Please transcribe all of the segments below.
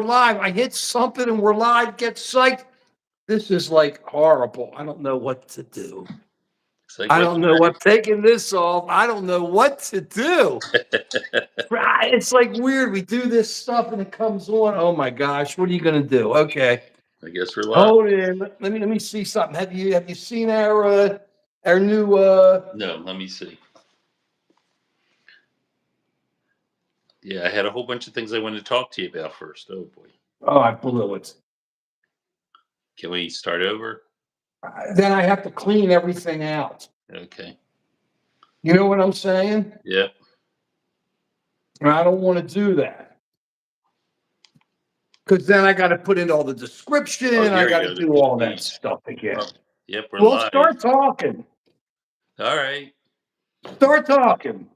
live. I hit something and we're live. Get psyched. This is like horrible. I don't know what to do. Like I don't know what taking this off. I don't know what to do. It's like weird. We do this stuff and it comes on. Oh my gosh, what are you gonna do? Okay. I guess we're live. Hold in. Let me see something. Have you seen our new No, let me see. Yeah, I had a whole bunch of things I wanted to talk to you about first. Oh boy. Oh, I blew it. Can we start over? Then I have to clean everything out. Okay. You know what I'm saying? Yeah. And I don't want to do that. Because then I got to put in all the description. I got to do all that stuff again. Yep, we're Well, live. start talking. All right. Start talking.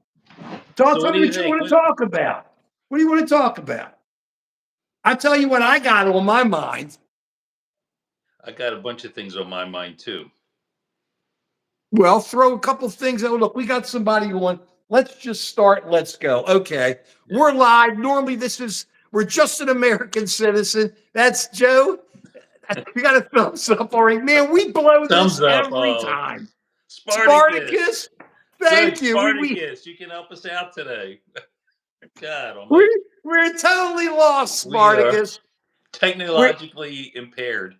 Tell me what you want to talk about. What do you want to talk about? I tell you what I got on my mind. I got a bunch of things on my mind too. Well, throw a couple things out. Look, we got somebody on. Let's just start. Let's go. Okay. Yeah. We're live. Normally, we're just an American citizen. That's Joe. We got to thumbs up already. Man, we blow this every time. Spartacus. Thank you. Spartacus, you can help us out today. God, we're totally lost, Spartacus. Technologically impaired.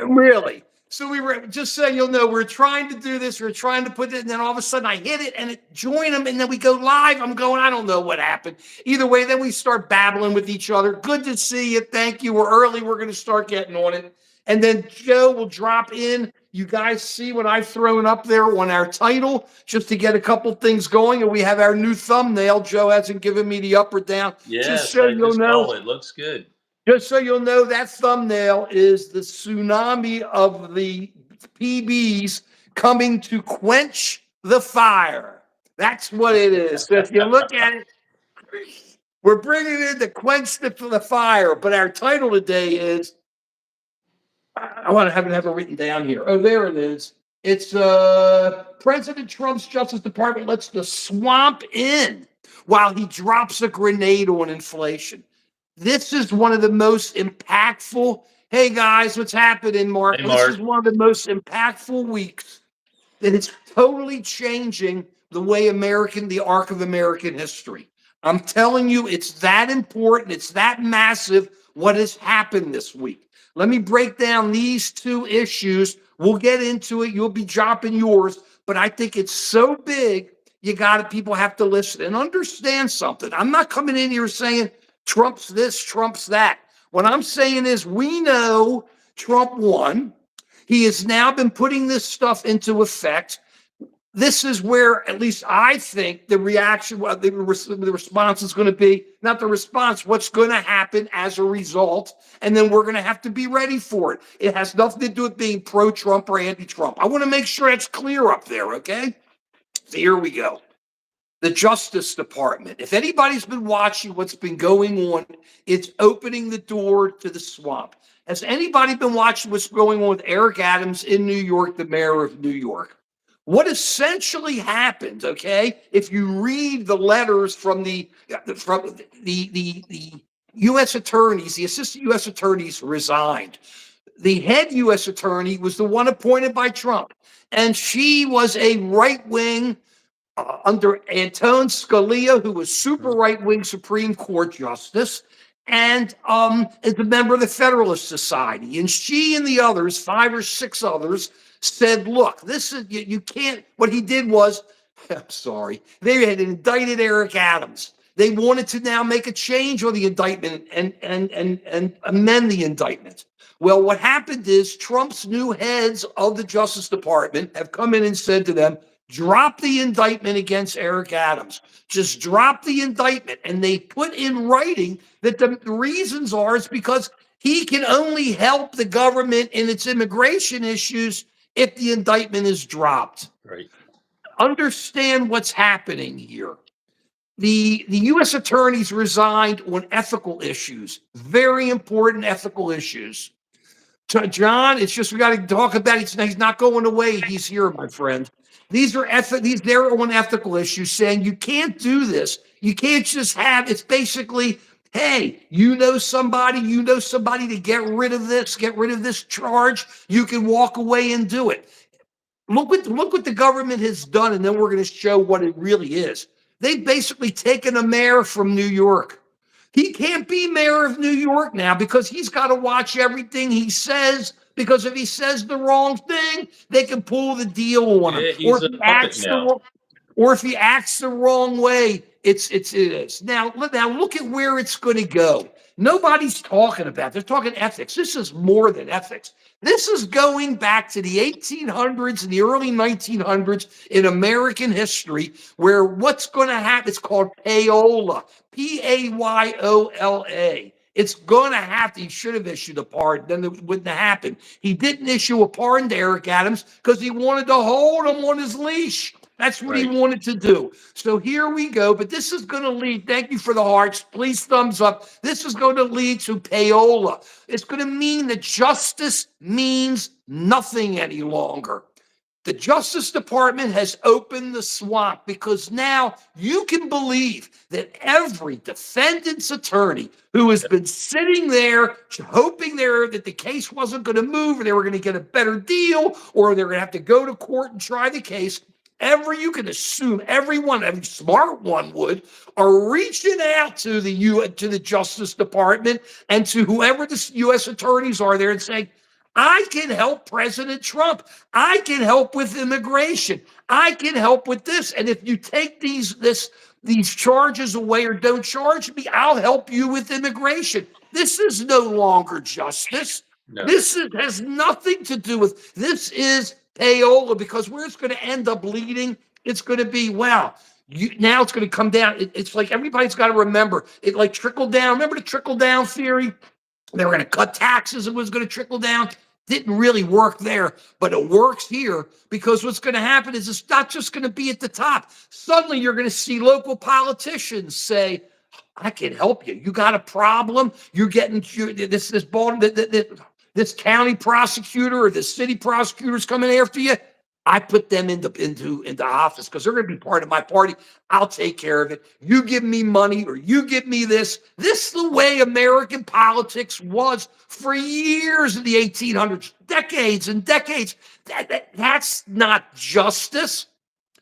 Really. So we were, just so you'll know, we're trying to do this. We're trying to put it, and then all of a sudden I hit it and it joined them, and then we go live. I'm going, I don't know what happened. Either way, then we start babbling with each other. Good to see you. Thank you. We're early. We're going to start getting on it. And then Joe will drop in. You guys see what I've thrown up there on our title just to get a couple things going. And we have our new thumbnail. Joe hasn't given me the up or down. Yes, just so you'll know. It looks good. Just so you'll know, that thumbnail is the tsunami of the PBs coming to quench the fire. That's what it is. So if you look at it, we're bringing in to quench the fire. But our title today is, I want to have it written down here. Oh, there it is. It's President Trump's Justice Department lets the swamp in while he drops a grenade on inflation. This is one of the most impactful. Hey guys, what's happening, Mark? Hey, Mark. This is one of the most impactful weeks that it's totally changing the way the arc of American history. I'm telling you, it's that important. It's that massive what has happened this week. Let me break down these two issues. We'll get into it. You'll be dropping yours, but I think it's so big. People have to listen and understand something. I'm not coming in here saying Trump's this, Trump's that. What I'm saying is we know Trump won. He has now been putting this stuff into effect. This is where, at least I think, the reaction, the response is going to be, not the response, what's going to happen as a result. And then we're going to have to be ready for it. It has nothing to do with being pro-Trump or anti-Trump. I want to make sure that's clear up there, okay? So here we go. The Justice Department. If anybody's been watching what's been going on, it's opening the door to the swamp. Has anybody been watching what's going on with Eric Adams in New York, the mayor of New York? What essentially happened, okay, if you read the letters from the U.S. attorneys, the assistant U.S. attorneys resigned. The head U.S. attorney was the one appointed by Trump, and she was a right-wing under Antonin Scalia, who was super right-wing Supreme Court justice, and is a member of the Federalist Society. And she and the others, 5 or 6 others, said, look, this is, you can't, what he did was, I'm sorry, they had indicted Eric Adams. They wanted to now make a change on the indictment and amend the indictment. Well, what happened is Trump's new heads of the Justice Department have come in and said to them, drop the indictment against Eric Adams. Just drop the indictment. And they put in writing that the reasons are is because he can only help the government in its immigration issues if the indictment is dropped. Right. Understand what's happening here. The U.S. attorneys resigned on ethical issues, very important ethical issues. John, it's just we got to talk about it. He's not going away. He's here, my friend. They're on ethical issues saying you can't do this. You can't just have, it's basically, Hey, you know somebody to get rid of this charge, you can walk away and do it. Look what the government has done, and then we're going to show what it really is. They've basically taken a mayor from New York. He can't be mayor of New York now because he's got to watch everything he says. Because if he says the wrong thing, they can pull the deal on him. Yeah, he's a puppet now. Or if he acts the wrong way, it is. Now look at where it's going to go. Nobody's talking about. They're talking ethics. This is more than ethics. This is going back to the 1800s and the early 1900s in American history, where what's going to happen? It's called payola, Payola. It's going to happen. He should have issued a pardon, then it wouldn't have happened. He didn't issue a pardon to Eric Adams because he wanted to hold him on his leash. That's what he wanted to do. So here we go. But this is going to lead, thank you for the hearts. Please thumbs up. This is going to lead to payola. It's going to mean that justice means nothing any longer. The Justice Department has opened the swamp because now you can believe that every defendant's attorney who has been sitting there hoping that the case wasn't going to move or they were going to get a better deal or they're going to have to go to court and try the case, you can assume every smart one would, are reaching out to the Justice Department and to whoever the U.S. attorneys are there and saying, I can help President Trump. I can help with immigration. I can help with this. And if you take these charges away or don't charge me, I'll help you with immigration. This is no longer justice. No. This has nothing to do with, this is payola, because where it's going to end up leading, it's going to be, now it's going to come down. It's like everybody's got to remember, it like trickled down. Remember the trickle down theory? They were going to cut taxes. It was going to trickle down. Didn't really work there, but it works here because what's going to happen is it's not just going to be at the top. Suddenly you're going to see local politicians say, I can help you. You got a problem. You're getting this county prosecutor or this city prosecutor's coming after you. I put them into office because they're going to be part of my party. I'll take care of it. You give me money or you give me this. This is the way American politics was for years in the 1800s, decades and decades. That's not justice.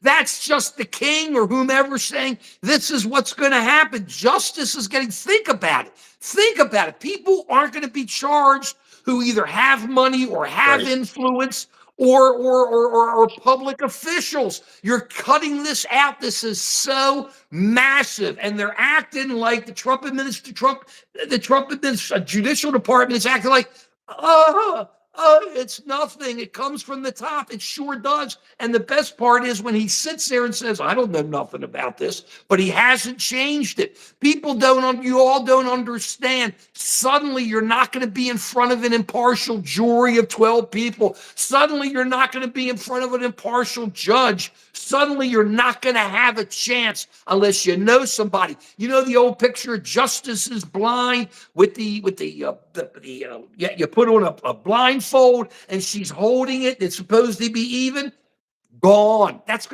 That's just the king or whomever saying this is what's going to happen. Justice is getting, think about it. Think about it. People aren't going to be charged who either have money or have influence or public officials. You're cutting this out. This is so massive, and they're acting like the Trump judicial department is acting like, it's nothing. It comes from the top. It sure does. And the best part is when he sits there and says, I don't know nothing about this, but he hasn't changed it. You all don't understand. Suddenly you're not going to be in front of an impartial jury of 12 people. Suddenly you're not going to be in front of an impartial judge. Suddenly you're not going to have a chance unless you know somebody. You know the old picture, justice is blind with you put on a blindfold and she's holding it. It's supposed to be even. Gone. That's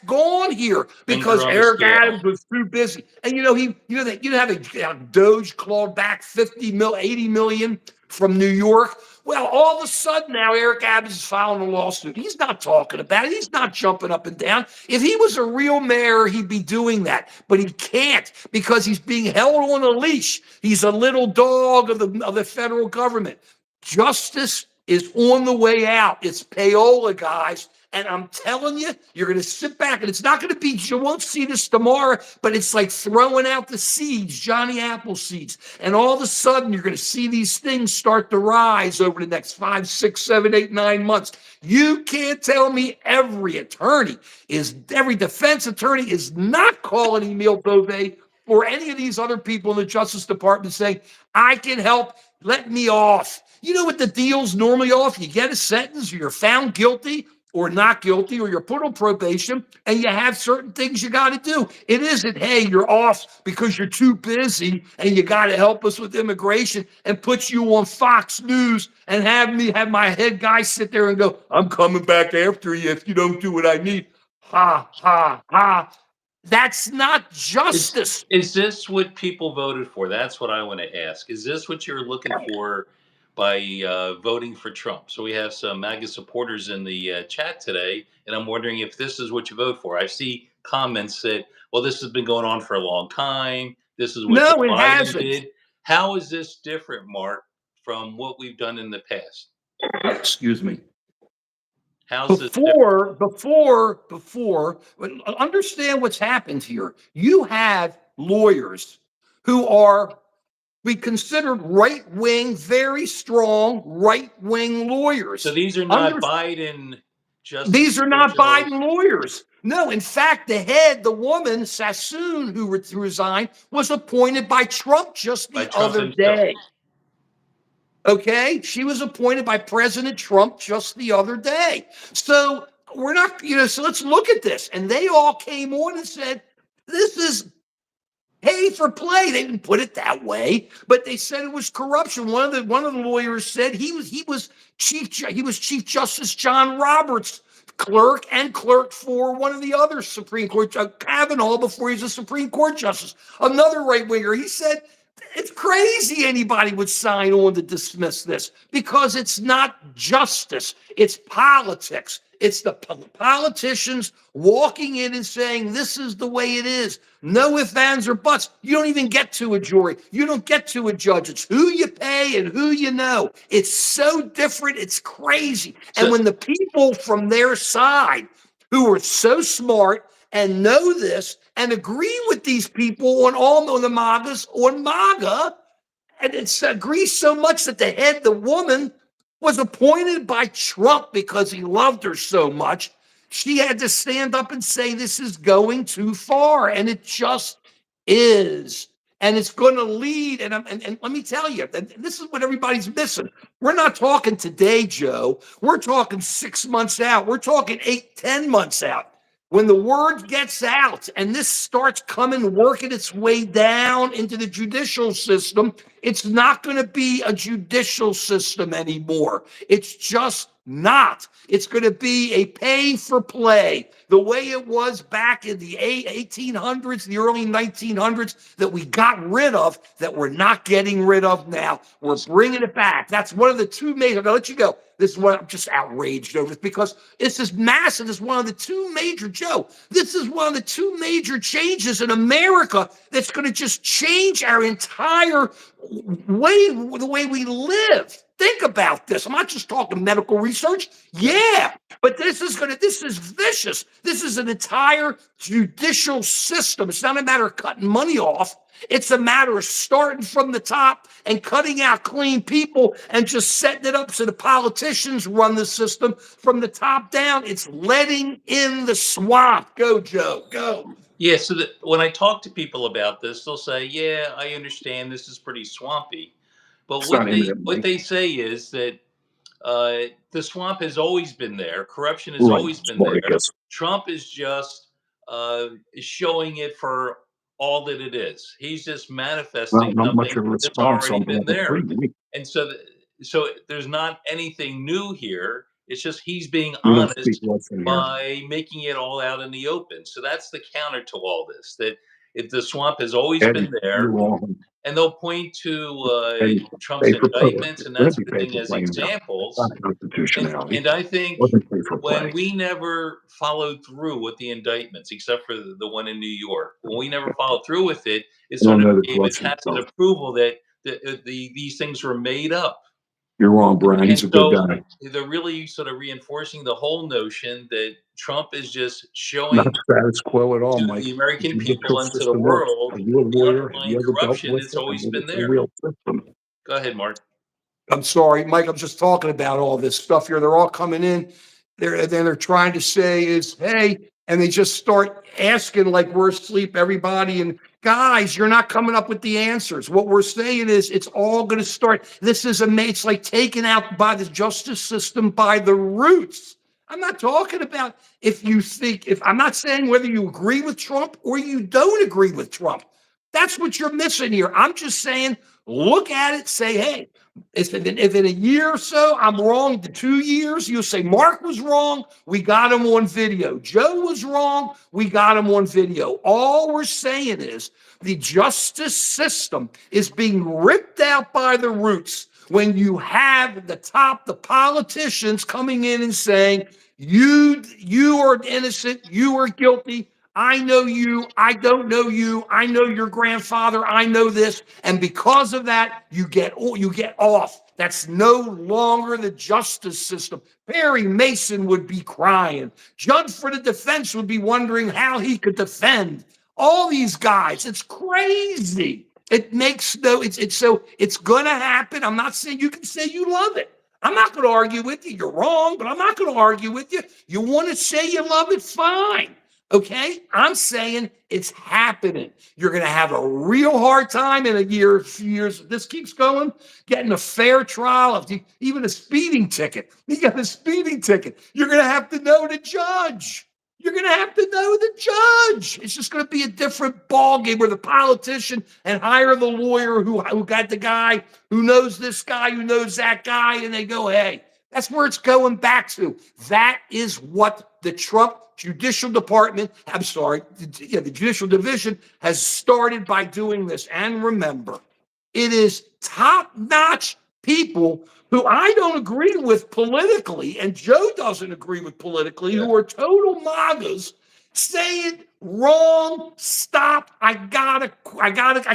gone here because Eric Adams was too busy. And how Doge clawed back 80 million from New York. Well, all of a sudden now Eric Adams is filing a lawsuit. He's not talking about it. He's not jumping up and down. If he was a real mayor, he'd be doing that, but he can't because he's being held on a leash. He's a little dog of the federal government. Justice is on the way out. It's payola, guys. And I'm telling you, you're going to sit back and it's not going to be, you won't see this tomorrow, but it's like throwing out the seeds, Johnny Apple seeds. And all of a sudden, you're going to see these things start to rise over the next 5, 6, 7, 8, 9 months. You can't tell me every defense attorney is not calling Emile Beauvais or any of these other people in the Justice Department saying, I can help, let me off. You know what the deal's normally off? You get a sentence, or you're found guilty, or not guilty, or you're put on probation, and you have certain things you got to do. It isn't, hey, you're off because you're too busy and you got to help us with immigration and put you on Fox News and have my head guy sit there and go, I'm coming back after you if you don't do what I need. Ha, ha, ha. That's not Is justice. is this what people voted for? That's what I want to ask. Is this what you're looking for by voting for Trump? So we have some MAGA supporters in the chat today, and I'm wondering if this is what you vote for. I see comments that, well, this has been going on for a long time. This is what Joe No, it Biden hasn't. did. How is this different, Mark, from what we've done in the past? Excuse me. How's this different? Understand what's happened here. You have lawyers who are we considered right wing, very strong right wing So lawyers. these are not Biden justice These are not officials Biden lawyers. No, in fact, the woman, Sassoon, who resigned, was appointed by Trump just by the Trump other himself. day. Okay? She was appointed by President Trump just the other day. So we're not, so let's look at this. And they all came on and said, this is pay for play. They didn't put it that way, but they said it was corruption. One of the lawyers said he was Chief Justice John Roberts' clerk and clerk for one of the other Supreme Court, Kavanaugh, before he was a Supreme Court justice. Another right winger. He said it's crazy anybody would sign on to dismiss this because it's not justice. It's politics. It's the politicians walking in and saying, this is the way it is. No ifs, ands, or buts. You don't even get to a jury. You don't get to a judge. It's who you pay and who you know. It's so different. It's crazy. And when the people from their side who are so smart and know this and agree with these people on all of the MAGAs on MAGA, and it's agrees so much that the woman, was appointed by Trump because he loved her so much. She had to stand up and say, this is going too far. And it just is. And it's going to lead. And let me tell you, this is what everybody's missing. We're not talking today, Joe. We're talking 6 months out. We're talking 8, 10 months out. When the word gets out and this starts working its way down into the judicial system, it's not going to be a judicial system anymore. It's just not. It's going to be a pay for play, the way it was back in the 1800s, the early 1900s, that we got rid of, that we're not getting rid of now. We're bringing it back. That's one of the two major. I'm going to let you go. This is what I'm just outraged over, because this is massive. This is one of the two major, Joe, this is one of the two major changes in America that's going to just change our entire the way we live. Think about this. I'm not just talking medical research. Yeah, but this is vicious. This is an entire judicial system. It's not a matter of cutting money off. It's a matter of starting from the top and cutting out clean people and just setting it up so the politicians run the system from the top down. It's letting in the swamp. Go, Joe, go. Yeah, so when I talk to people about this, they'll say, "Yeah, I understand this is pretty swampy," but It's what not they imminent, what Mike. they say is that the swamp has always been there. Corruption has Right, always been there. Spartacus. Trump is just showing it for all that it is. He's just Well, manifesting not much something of a that's response already on been level there, 3. and so there's not anything new here. It's just he's being You don't speak honest Russian here. by making it all out in the open. So that's the counter to all this. That the swamp has always Eddie, been you're there, wrong. and they'll point to Eddie, Trump's pay for play. indictments and It's going that to be sort of pay thing for as play now. It's not examples. constitutionality. And I It think wasn't pay for when play. we never followed through with the indictments, except for the one in New York, when we never followed through with it, it You don't sort of know the gave a Russian tacit stuff. approval that these things were made up. You're wrong, Brian. And He's a good so guy. they're really sort of reinforcing the whole notion that Trump is just Not showing status quo at all, to Mike. the American people Judicial and to the system works. world Are you a the lawyer? Have you underlying ever dealt corruption with that's it? always been It's a there. real system. Go ahead, Mark. I'm sorry, Mike. I'm just talking about all this stuff here. They're all coming in. They're trying to say is, hey, and they just start asking like we're asleep, everybody. And guys, you're not coming up with the answers. What we're saying is it's all going to start. It's like taken out by the justice system by the roots. I'm not talking about if I'm not saying whether you agree with Trump or you don't agree with Trump. That's what you're missing here. I'm just saying, look at it, say, hey, If in a year or so I'm wrong, the 2 years, you'll say Mark was wrong. We got him on video. Joe was wrong. We got him on video. All we're saying is the justice system is being ripped out by the roots when you have the politicians coming in and saying, you are innocent, you are guilty. I know you. I don't know you. I know your grandfather. I know this, and because of that, you get off. That's no longer the justice system. Perry Mason would be crying. Judge for the defense would be wondering how he could defend all these guys. It's crazy. It makes no. It's so it's gonna happen. I'm not saying you can say you love it. I'm not going to argue with you. You're wrong, but I'm not going to argue with you. You want to say you love it, fine. Okay, I'm saying it's happening. You're going to have a real hard time in a year, a few years. If this keeps going, getting a fair trial, even a speeding ticket. You got a speeding ticket. You're going to have to know the judge. You're going to have to know the judge. It's just going to be a different ballgame where the politician and hire the lawyer who got the guy who knows this guy, who knows that guy, and they go, hey, that's where it's going back to. That is what the Trump Judicial Department, the Judicial Division has started by doing this. And remember, it is top-notch people who I don't agree with politically, and Joe doesn't agree with politically, who are total MAGAs, saying, wrong, stop, I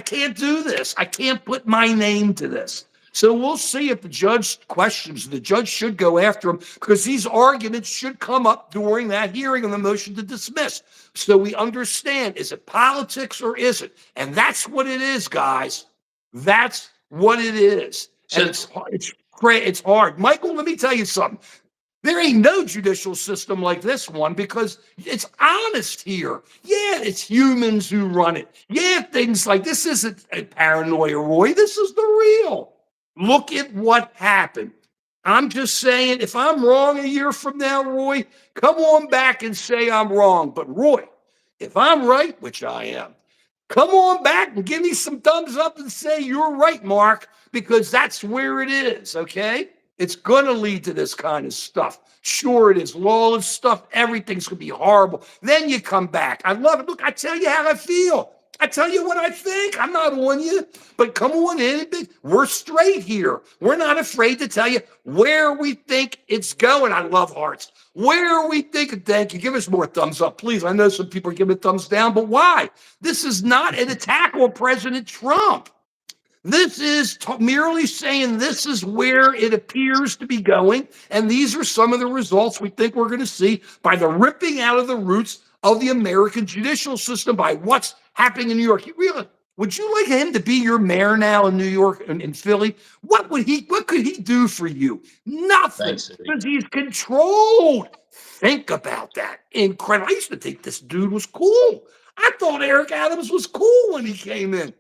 can't do this. I can't put my name to this. So we'll see if the judge questions. The judge should go after him because these arguments should come up during that hearing on the motion to dismiss. So we understand, is it politics or is it? And that's what it is, guys. That's what it is. And it's hard. Michael, let me tell you something. There ain't no judicial system like this one because it's honest here. Yeah, it's humans who run it. Yeah, things like this isn't a paranoia, Roy. This is the real. Look at what happened. I'm just saying, if I'm wrong a year from now, Roy, come on back and say I'm wrong. But Roy, if I'm right, which I am, come on back and give me some thumbs up and say you're right, Mark, because that's where it is, okay? It's going to lead to this kind of stuff. Sure, it is lawless stuff. Everything's going to be horrible. Then you come back. I love it. Look, I tell you how I feel. I tell you what I think. I'm not on you, but come on in. We're straight here. We're not afraid to tell you where we think it's going. I love hearts. Where we think, thank you. Give us more thumbs up, please. I know some people are giving thumbs down, but why? This is not an attack on President Trump. This is merely saying this is where it appears to be going, and these are some of the results we think we're going to see by the ripping out of the roots of the American judicial system by what's happening in New York. Would you like him to be your mayor now in New York and in Philly? What could he do for you? Nothing, because he's controlled. Think about that. Incredible. I used to think this dude was cool. I thought Eric Adams was cool when he came in.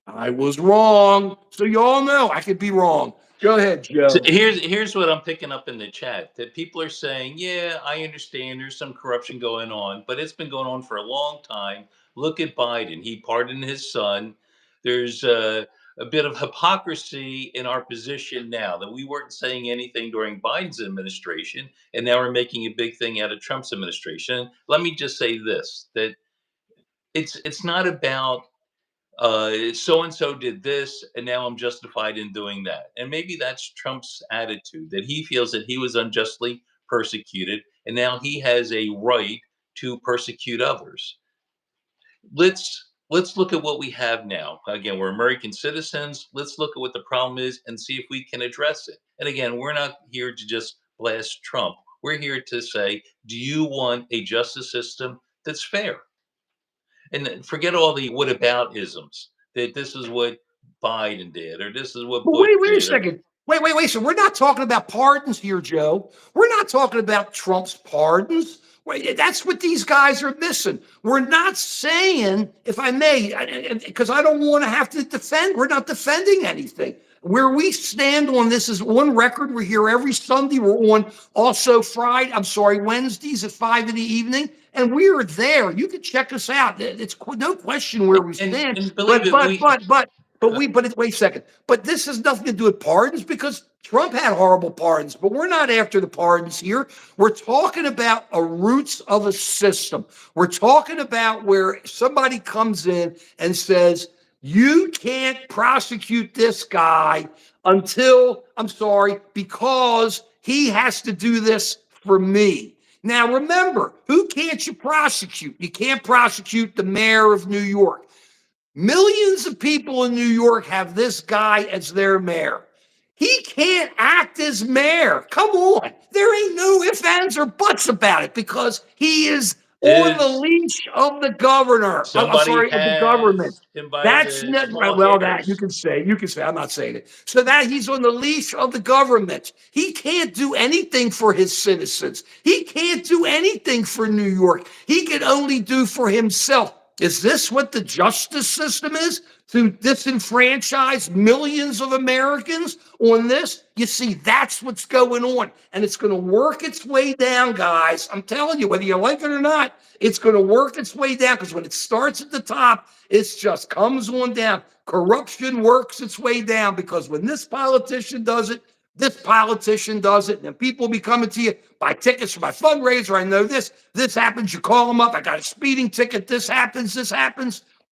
I was wrong. So you all know I could be wrong. Go ahead, Joe. So here's what I'm picking up in the chat, that people are saying, yeah, I understand there's some corruption going on, but it's been going on for a long time. Look at Biden. He pardoned his son. There's a bit of hypocrisy in our position now, that we weren't saying anything during Biden's administration, and now we're making a big thing out of Trump's administration. Let me just say this, that it's not about so and so did this and now I'm justified in doing that. And maybe that's Trump's attitude, that he feels that he was unjustly persecuted and now he has a right to persecute others. Let's look at what we have now. Again, we're American citizens. Let's look at what the problem is and see if we can address it. And again, we're not here to just blast Trump. We're here to say, do you want a justice system that's fair? And forget all the whataboutisms, that this is what Biden did or this is what Bush wait a did. second. Wait. So we're not talking about pardons here, Joe. We're not talking about Trump's pardons. That's what these guys are missing. We're not saying, if I may, because I don't want to have to defend, we're not defending anything. Where we stand on this is on record. We're here every Sunday. We're on also Wednesdays at 5 in the evening. And we are there. You can check us out. It's no question where we stand. And believe it, Wait a second. But this has nothing to do with pardons because Trump had horrible pardons, but we're not after the pardons here. We're talking about a roots of a system. We're talking about where somebody comes in and says, you can't prosecute this guy until, I'm sorry, because he has to do this for me. Now, remember, who can't you prosecute? You can't prosecute the mayor of New York. Millions of people in New York have this guy as their mayor. He can't act as mayor. Come on. There ain't no ifs, ands, or buts about it because he is on the Is leash of the governor. I'm somebody sorry, of the government. has him by That's the not small well. That hairs? you can say. I'm not saying it. So that he's on the leash of the government. He can't do anything for his citizens. He can't do anything for New York. He can only do for himself. Is this what the justice system is? To disenfranchise millions of Americans on this? You see, that's what's going on. And it's going to work its way down, guys. I'm telling you, whether you like it or not, it's going to work its way down because when it starts at the top, it just comes on down. Corruption works its way down because when this politician does it, this politician does it, and then people be coming to you, buy tickets for my fundraiser. I know this happens. You call them up. I got a speeding ticket. This happens.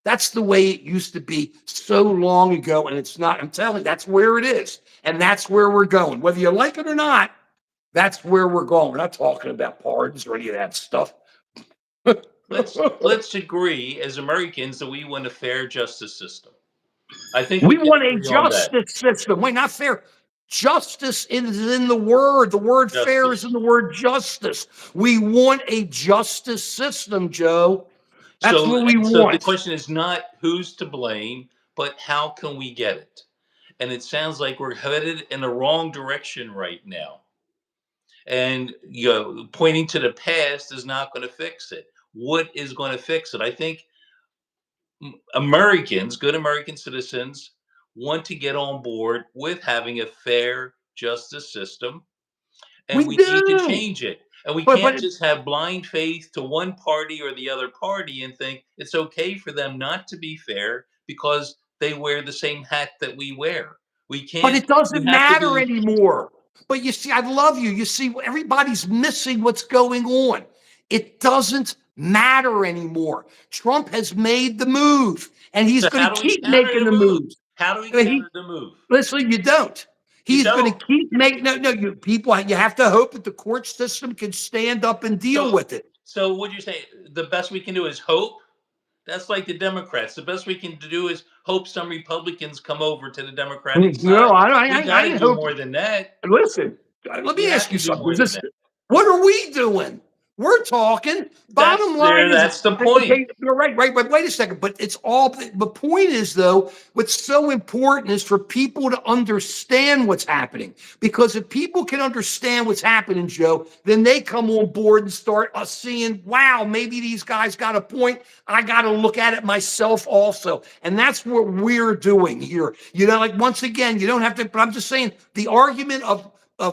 That's the way it used to be so long ago, and it's not. I'm telling you, that's where it is, and that's where we're going. Whether you like it or not, that's where we're going. We're not talking about pardons or any of that stuff. Let's agree as Americans that we want a fair justice system. I think we We can want a agree on that. justice system. Wait, not fair. Justice is in the word. The word fair is in Justice. the word justice. We want a justice system, Joe. That's So, what we so the want. question is not who's to blame, but how can we get it? And it sounds like we're headed in the wrong direction right now. And pointing to the past is not going to fix it. What is going to fix it? I think Americans, good American citizens, want to get on board with having a fair justice system, and We we need to do. change it. And we But can't just have blind faith to one party or the other party and think it's okay for them not to be fair because they wear the same hat that we wear. We can't, it doesn't we have to matter be. anymore. But you see, I love you. You see, everybody's missing what's going on. It doesn't matter anymore. Trump has made the move, and he's So going how to do we keep counter making the the move? moves. How do we I mean, he, counter the move? Listen, you don't. You He's going don't. to keep making no. You people, you have to hope that the court system can stand up and deal So with it. so would you say the best we can do is hope? That's like the Democrats. The best we can do is hope some Republicans come over to the Democratic No, side. We got I to ain't do hoping. more than that. Listen, let We me have ask to you do something. more than that. What are we doing? We're talking. Bottom line is, That's the point. okay, you're right. But wait a second. But it's all. The point is, though, what's so important is for people to understand what's happening. Because if people can understand what's happening, Joe, then they come on board and start seeing, wow, maybe these guys got a point. I got to look at it myself also. And that's what we're doing here. Like once again, you don't have to. But I'm just saying the argument of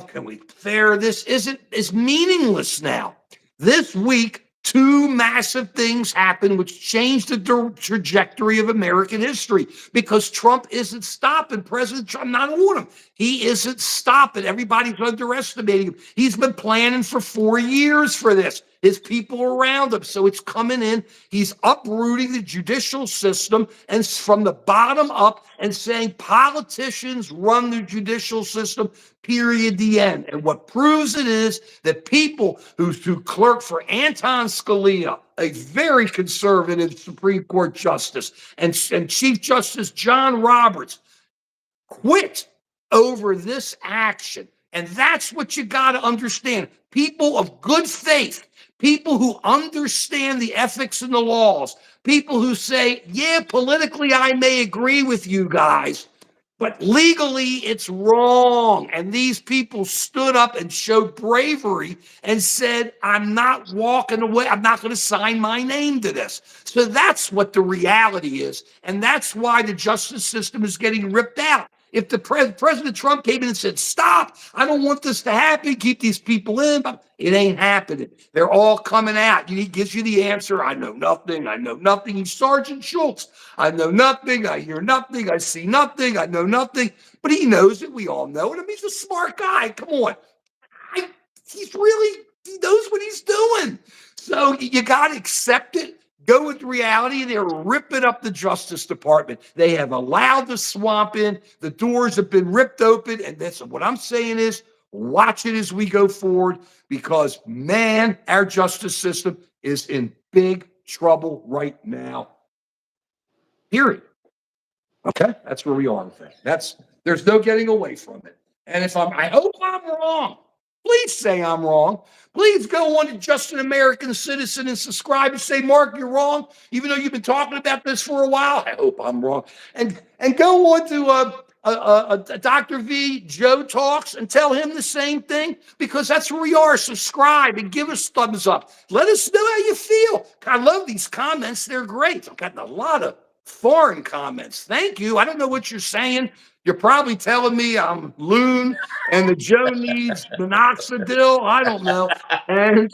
can we fair this is meaningless now. This week, two massive things happened which changed the trajectory of American history because Trump isn't stopping. President Trump, not on him. He isn't stopping. Everybody's underestimating him. He's been planning for 4 years for this. His people around him. So it's coming in. He's uprooting the judicial system and from the bottom up and saying politicians run the judicial system, period, the end. And what proves it is that people who clerk for Anton Scalia, a very conservative Supreme Court justice, and Chief Justice John Roberts, quit over this action. And that's what you got to understand. People of good faith, people who understand the ethics and the laws, people who say, yeah, politically, I may agree with you guys, but legally, it's wrong. And these people stood up and showed bravery and said, I'm not walking away. I'm not going to sign my name to this. So that's what the reality is. And that's why the justice system is getting ripped out. If the President Trump came in and said, stop, I don't want this to happen, keep these people in, it ain't happening. They're all coming out. He gives you the answer. I know nothing. I know nothing. He's Sergeant Schultz. I know nothing. I hear nothing. I see nothing. I know nothing. But he knows it. We all know it. I mean, he's a smart guy. Come on. He knows what he's doing. So you got to accept it. Go with reality. They're ripping up the Justice Department. They have allowed the swamp in. The doors have been ripped open. And that's what I'm saying is watch it as we go forward because, man, our justice system is in big trouble right now. Period. Okay? That's where we are with that. There's no getting away from it. And I hope I'm wrong. Please say I'm wrong. Please go on to Just an American Citizen and subscribe and say, Mark, you're wrong, even though you've been talking about this for a while. I hope I'm wrong. And go on to Dr. V, Joe Talks, and tell him the same thing because that's where we are. Subscribe and give us thumbs up. Let us know how you feel. I love these comments. They're great. I've gotten a lot of foreign comments. Thank you. I don't know what you're saying. You're probably telling me I'm loon and the Joe needs minoxidil. I don't know. And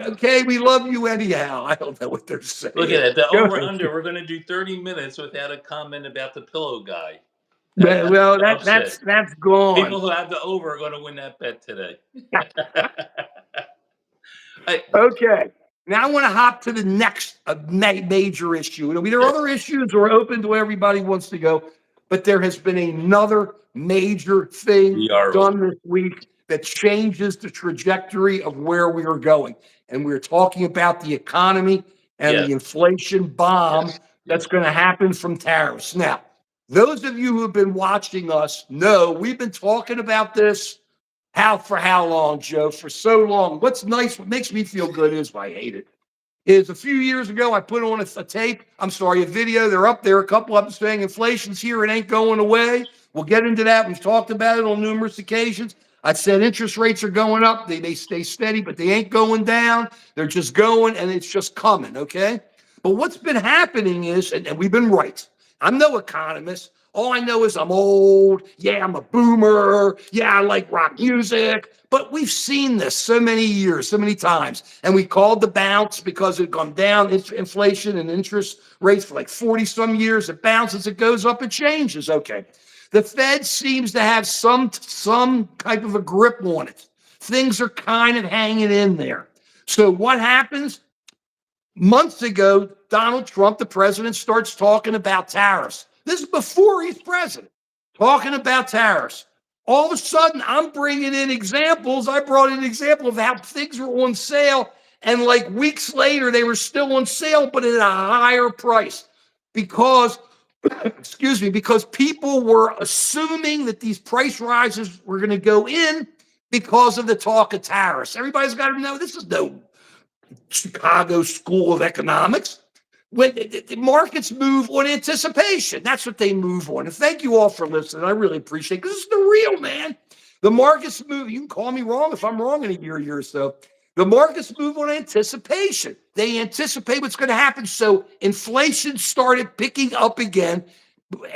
okay, we love you anyhow. I don't know what they're saying. Look at it. The over under. We're going to do 30 minutes without a comment about the pillow guy. That's gone. People who have the over are going to win that bet today. Okay. Now I want to hop to the next major issue. There are other issues we're open to where everybody wants to go, but there has been another major thing done this week that changes the trajectory of where we are going. And we're talking about the economy and the inflation bomb that's going to happen from tariffs. Now, those of you who have been watching us know we've been talking about this for how long, Joe? For so long. What's nice, what makes me feel good I hate it, is a few years ago, I put on a video. They're up there, a couple of them saying inflation's here, it ain't going away. We'll get into that. We've talked about it on numerous occasions. I said interest rates are going up. They stay steady, but they ain't going down. They're just going, and it's just coming, okay? But what's been happening is, and we've been right. I'm no economist. All I know is I'm old. Yeah, I'm a boomer. Yeah, I like rock music. But we've seen this so many years, so many times. And we called the bounce because it had gone down, inflation and interest rates for like 40-some years. It bounces, it goes up, it changes. Okay. The Fed seems to have some type of a grip on it. Things are kind of hanging in there. So what happens? Months ago, Donald Trump, the president, starts talking about tariffs. This is before he's president, talking about tariffs. All of a sudden, I'm bringing in examples. I brought in an example of how things were on sale, and like weeks later, they were still on sale, but at a higher price because, because people were assuming that these price rises were going to go in because of the talk of tariffs. Everybody's got to know this is no Chicago School of Economics. When the markets move on anticipation, that's what they move on. And thank you all for listening. I really appreciate it because it's the real, man. The markets move. You can call me wrong if I'm wrong in a year or so. The markets move on anticipation. They anticipate what's going to happen. So inflation started picking up again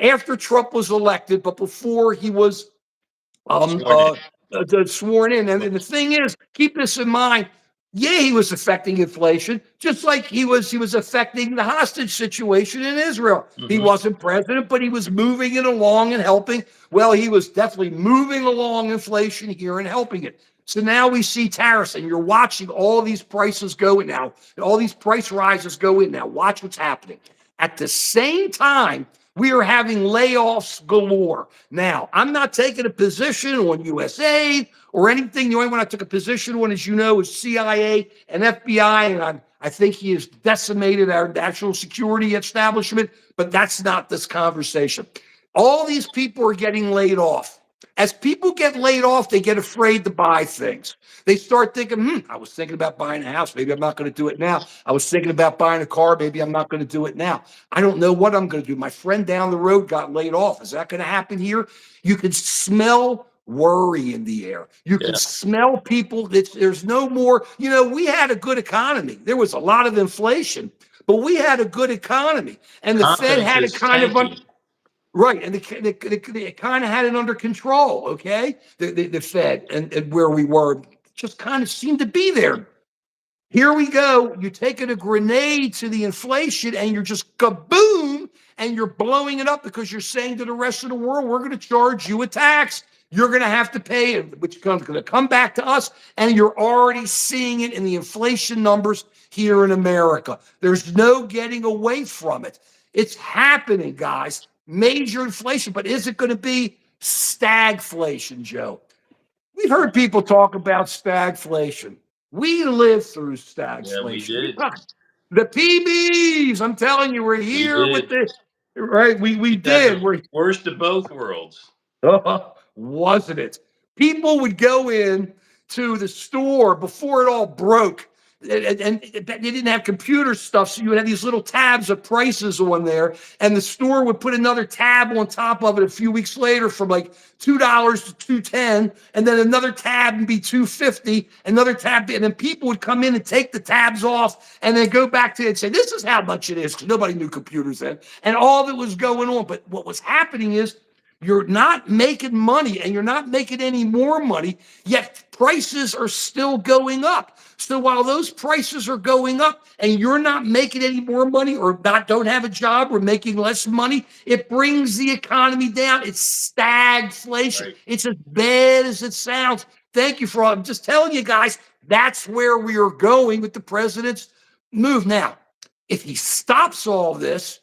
after Trump was elected, but before he was sworn in. And the thing is, keep this in mind. Yeah, he was affecting inflation, just like he was affecting the hostage situation in Israel. Mm-hmm. He wasn't president, but he was moving it along and helping. Well, he was definitely moving along inflation here and helping it. So now we see tariffs, and you're watching all these prices go in now. All these price rises go in now. Watch what's happening. At the same time, we are having layoffs galore. Now, I'm not taking a position on USA or anything. The only one I took a position on, as you know, is CIA and FBI, and I think he has decimated our national security establishment, but that's not this conversation. All these people are getting laid off. As people get laid off, they get afraid to buy things. They start thinking, I was thinking about buying a house. Maybe I'm not going to do it now. I was thinking about buying a car. Maybe I'm not going to do it now. I don't know what I'm going to do. My friend down the road got laid off. Is that going to happen here? You can smell worry in the air. You can smell people. There's no more, we had a good economy. There was a lot of inflation, but we had a good economy. And the Fed had a kind of Right, and they kind of had it under control, okay? The Fed and where we were just kind of seemed to be there. Here we go. You're taking a grenade to the inflation and you're just kaboom, and you're blowing it up because you're saying to the rest of the world, we're going to charge you a tax. You're going to have to pay it, which is going to come back to us. And you're already seeing it in the inflation numbers here in America. There's no getting away from it. It's happening, guys. Major inflation, but is it going to be stagflation, Joe? We've heard people talk about stagflation. We lived through Yeah, we stagflation. did. The PBs, I'm telling you, we're We here with did. the right. We We had did. the We're worst of both worlds. wasn't it? People would go in to the store before it all broke. And they didn't have computer stuff, so you would have these little tabs of prices on there, and the store would put another tab on top of it a few weeks later from like $2 to $2.10, and then another tab and be $2.50, another tab, and then people would come in and take the tabs off and then go back to it and say, "This is how much it is," because nobody knew computers then, and all that was going on. But what was happening is you're not making money and you're not making any more money, yet prices are still going up. So while those prices are going up and you're not making any more money or don't have a job or making less money, it brings the economy down. It's stagflation. Right. It's as bad as it sounds. Thank you for all. I'm just telling you guys, that's where we are going with the president's move. Now, if he stops all this,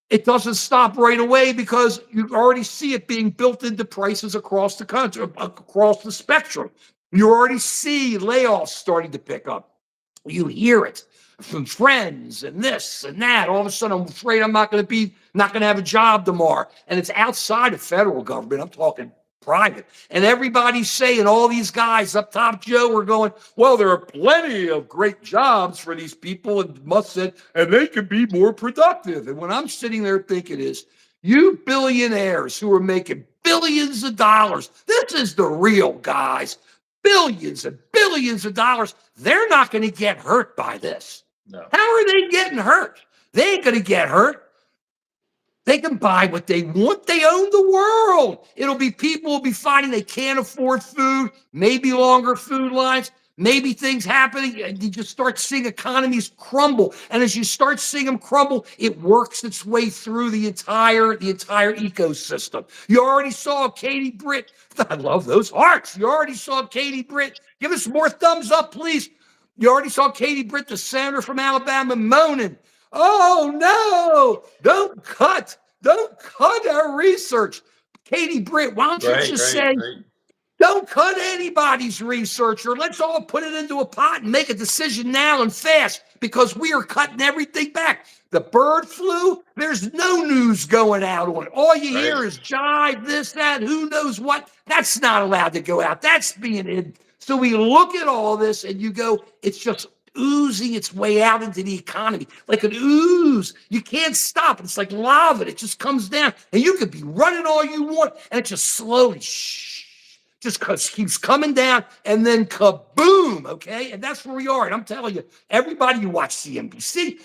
it doesn't stop right away because you already see it being built into prices across the country, across the spectrum. You already see layoffs starting to pick up. You hear it from friends and this and that. All of a sudden, I'm afraid I'm not going to have a job tomorrow. And it's outside of federal government. I'm talking private. And everybody's saying, all these guys up top, Joe, are going, well, there are plenty of great jobs for these people, and Musk said, and they could be more productive. And what I'm sitting there thinking is, you billionaires who are making billions of dollars, this is the real guys, billions and billions of dollars, they're not going to get hurt by this. No. How are they getting hurt? They ain't going to get hurt. They can buy what they want. They own the world. It'll be people will be finding they can't afford food, maybe longer food lines, maybe things happening. You just start seeing economies crumble. And as you start seeing them crumble, it works its way through the entire ecosystem. You already saw Katie Britt. I love those hearts. You already saw Katie Britt. Give us more thumbs up, please. You already saw Katie Britt, the senator from Alabama, moaning. Oh no, don't cut our research. Katie Britt, why don't you just say, don't cut anybody's research, or let's all put it into a pot and make a decision now and fast, because we are cutting everything back. The bird flu, there's no news going out on it. All you hear is jive, this, that, who knows what. That's not allowed to go out. That's being hidden. So we look at all this and you go, it's just oozing its way out into the economy like an ooze. You can't stop. It's like lava. It just comes down, and you could be running all you want, and it just slowly just keeps coming down, and then kaboom. Okay, and that's where we are. And I'm telling you, everybody who watch CNBC,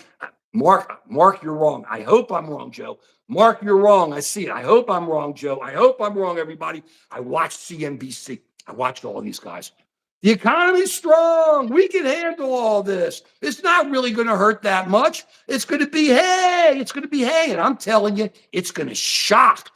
Mark, you're wrong. I hope I'm wrong, Joe. Mark, you're wrong. I see it. I hope I'm wrong, Joe. I hope I'm wrong, everybody. I watched CNBC. I watched all of these guys. The economy's strong. We can handle all this. It's not really going to hurt that much. It's going to be hay. It's going to be hay. And I'm telling you, it's going to shock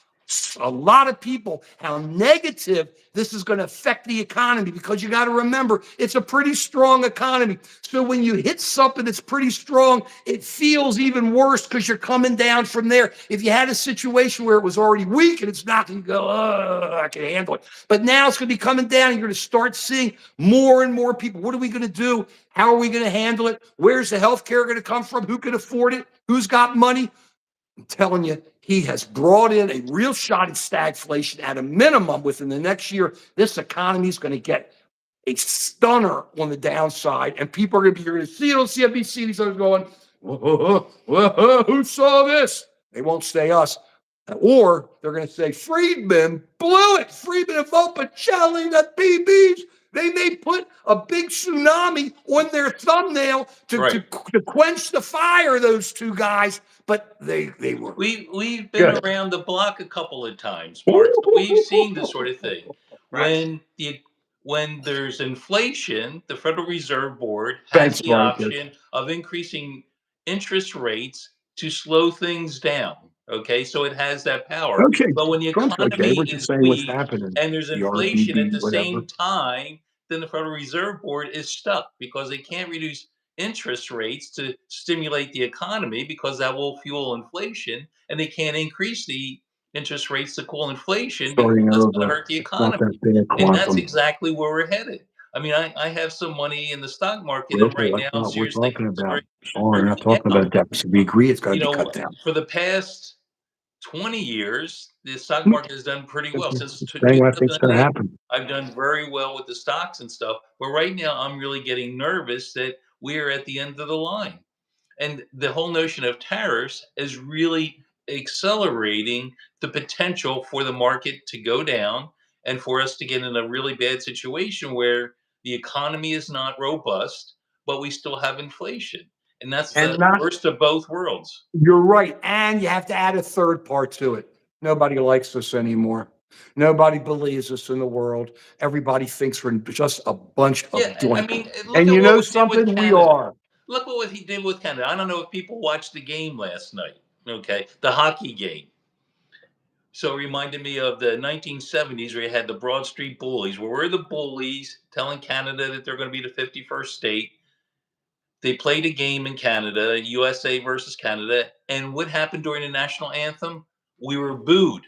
a lot of people how negative this is going to affect the economy, because you got to remember, it's a pretty strong economy. So when you hit something that's pretty strong, it feels even worse because you're coming down from there. If you had a situation where it was already weak and it's not, you go, oh, I can handle it. But now it's going to be coming down, and you're going to start seeing more and more people. What are we going to do? How are we going to handle it? Where's the health care going to come from? Who can afford it? Who's got money? I'm telling you, he has brought in a real shot at stagflation. At a minimum, within the next year, this economy is going to get a stunner on the downside, and people are going to be going to see it on CNBC. These others going, who saw this? They won't say us. Or they're going to say, Friedman blew it. Friedman and Volpicelli, the BBs. They may put a big tsunami on their thumbnail to, Right. to quench the fire, those two guys, but they were We've been good. around the block a couple of times, Mark. So we've seen this sort of thing. Right. When there's inflation, the Federal Reserve Board has Thanks, the Marcus. option of increasing interest rates to slow things down. Okay, so it has that power. Okay, But when the Trump's okay. economy We're just is saying what's weak happening. and there's The inflation at RBB, the whatever. same time, then the Federal Reserve Board is stuck because they can't reduce interest rates to stimulate the economy because that will fuel inflation, and they can't increase the interest rates to cool inflation because Starting that's going to over. hurt the It's not economy. that bad, And that's quantum. exactly where we're headed. I mean, I have some money in the stock market, and Okay, right that's now I'm not what we're seriously talking about. considering Sorry, we're not moving talking out. about deficit. We agree it's got to You be know, cut down. for the past 20 years, the stock Hmm. market has done pretty well. Since Saying what I think's going to 2008, happen. I've done very well with the stocks and stuff. But right now, I'm really getting nervous that we are at the end of the line. And the whole notion of tariffs is really accelerating the potential for the market to go down and for us to get in a really bad situation where the economy is not robust, but we still have inflation. And that's And the not, worst of both worlds. you're right. And you have to add a third part to it. Nobody likes us anymore. Nobody believes us in the world. Everybody thinks we're just a bunch Yeah, of I doink. mean, look And at you what know we did with something? We Canada. are. Look at what he did with Canada. I don't know if people watched the game last night. Okay, the hockey game. So it reminded me of the 1970s where you had the Broad Street Bullies, where we're the bullies telling Canada that they're going to be the 51st state. They played a game in Canada, USA versus Canada. And what happened during the national anthem? We were booed.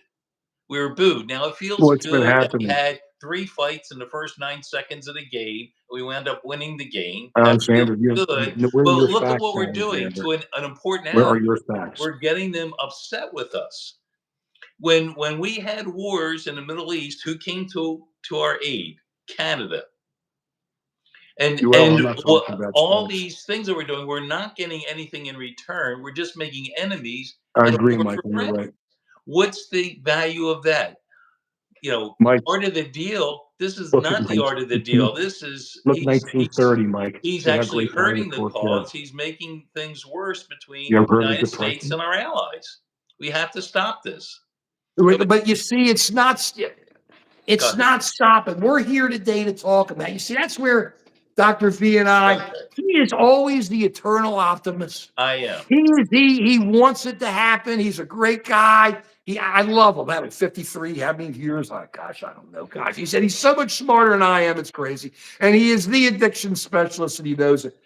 We were booed. Now it feels What's been good that we happening? had three fights in the first 9 seconds of the game. We wound up winning the game. That feels Alexander, good. where are But your look at facts, what we're doing Alexander? to an important Where ally. are your facts? We're getting them upset with us. When we had wars in the Middle East, who came to our aid? Canada. Well, And I'm not what talking about all sports. these things that we're doing, we're not getting anything in return. We're just making enemies I and a agree, war for Michael. You're friends. right. What's the value of that? Mike, Art of the deal. This is look at not the art of the 19, deal. This is look 1930, Mike. he's See how actually great times hurting it the worked out. cause. He's making things worse between You ever the heard of the United States Depression? and our allies. We have to stop this. So But you see, it's go not stopping. We're here today to talk about. You see, that's where Dr. V and I. ahead. He is always the eternal optimist. I am. He wants it to happen. He's a great guy. I love him. Having 53, how many years? Oh, gosh, I don't know. Gosh, he said he's so much smarter than I am. It's crazy. And he is the addiction specialist, and he knows it.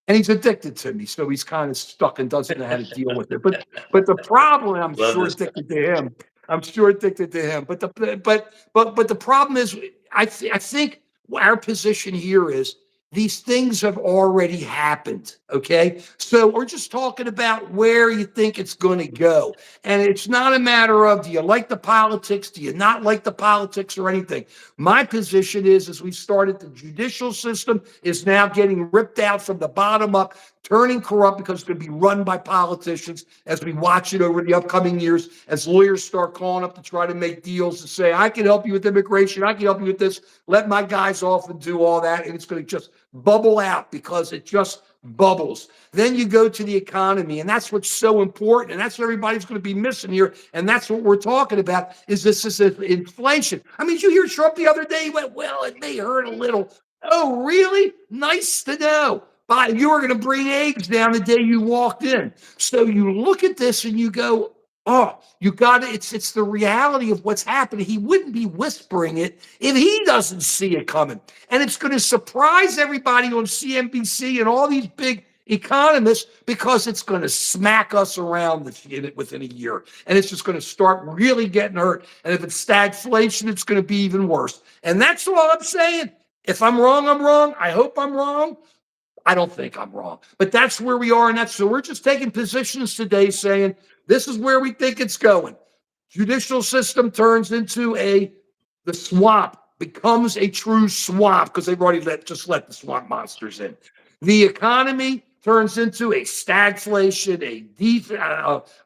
And he's addicted to me, so he's kind of stuck and doesn't know how to deal with it. But the problem, I'm Love sure this guy. addicted to him. I'm sure addicted to him. But the problem is, I think our position here is these things have already happened. Okay, so we're just talking about where you think it's going to go, and it's not a matter of do you like the politics, do you not like the politics, or anything. My position is, as we started, the judicial system is now getting ripped out from the bottom up, turning corrupt because it's going to be run by politicians as we watch it over the upcoming years, as lawyers start calling up to try to make deals to say, I can help you with immigration, I can help you with this, let my guys off and do all that. And it's going to just bubble out because it just bubbles. Then you go to the economy, and that's what's so important, and that's what everybody's going to be missing here, and that's what we're talking about is this inflation. I mean, did you hear Trump the other day? He went, well, it may hurt a little. Oh, really? Nice to know. But you were going to bring eggs down the day you walked in. So you look at this and you go, oh, you got it. It's the reality of what's happening. He wouldn't be whispering it if he doesn't see it coming. And it's going to surprise everybody on CNBC and all these big economists because it's going to smack us around within a year. And it's just going to start really getting hurt. And if it's stagflation, it's going to be even worse. And that's all I'm saying. If I'm wrong, I'm wrong. I hope I'm wrong. I don't think I'm wrong, but that's where we are. And so we're just taking positions today saying this is where we think it's going. Judicial system turns into the swamp, becomes a true swamp because they've already let the swamp monsters in. The economy turns into a stagflation,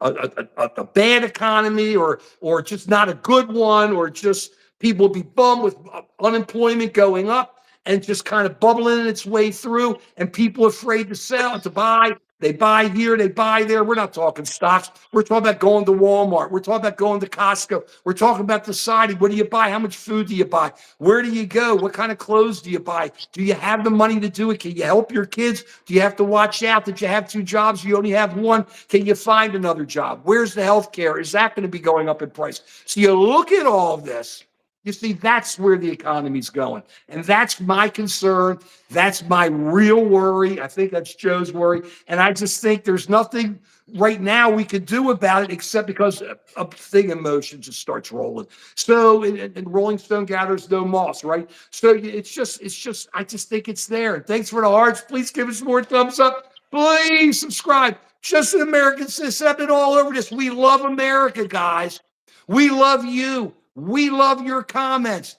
a bad economy, or just not a good one, or just people will be bummed with unemployment going up. and just kind of bubbling its way through, and people are afraid to sell, to buy. They buy here, they buy there. We're not talking stocks. We're talking about going to Walmart. We're talking about going to Costco. We're talking about deciding, what do you buy? How much food do you buy? Where do you go? What kind of clothes do you buy? Do you have the money to do it? Can you help your kids? Do you have to watch out that you have 2 jobs? You only have one. Can you find another job? Where's the health care? Is that going to be going up in price? So you look at all of this. You see, that's where the economy's going. And that's my concern. That's my real worry. I think that's Joe's worry. And I just think there's nothing right now we could do about it, except because a thing in motion just starts rolling. So, and Rolling Stone gathers no moss, right? So I just think it's there. And thanks for the hearts. Please give us more thumbs up. Please subscribe. Just an American citizen. I've been all over this. We love America, guys. We love you. We love your comments.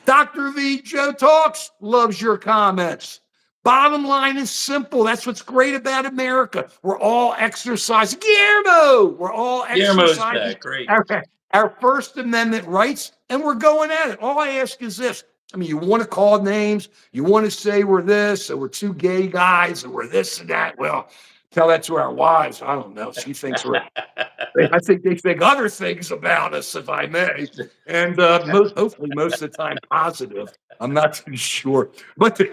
Dr. V, Joe Talks loves your comments. Bottom line is simple. That's what's great about America. We're all exercising. Guillermo, we're all Guillermo's exercising back. Great. our First Amendment rights, and we're going at it. All I ask is this. I mean, you want to call names. You want to say we're this, or we're 2 gay guys, or we're this and that. Well, tell that to our wives. I don't know. She thinks we're I think they think other things about us, if I may, and hopefully most of the time positive. I'm not too sure, but throw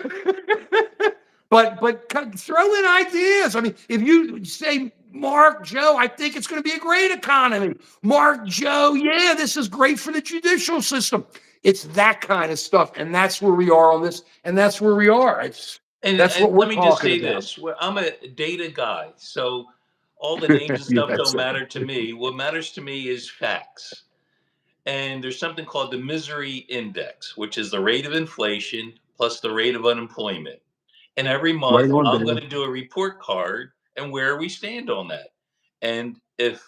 in ideas. I mean, if you say, Mark, Joe, I think it's going to be a great economy. Mark, Joe, yeah, this is great for the judicial system. It's that kind of stuff, and that's where we are on this, and that's where we are. That's what we're let me just talking say about. this: I'm a data guy, so all the names and Yeah, stuff that's don't it. matter to me. What matters to me is facts. And there's something called the misery index, which is the rate of inflation plus the rate of unemployment. And every Right month, on, I'm going baby. to do a report card and where we stand on that. And if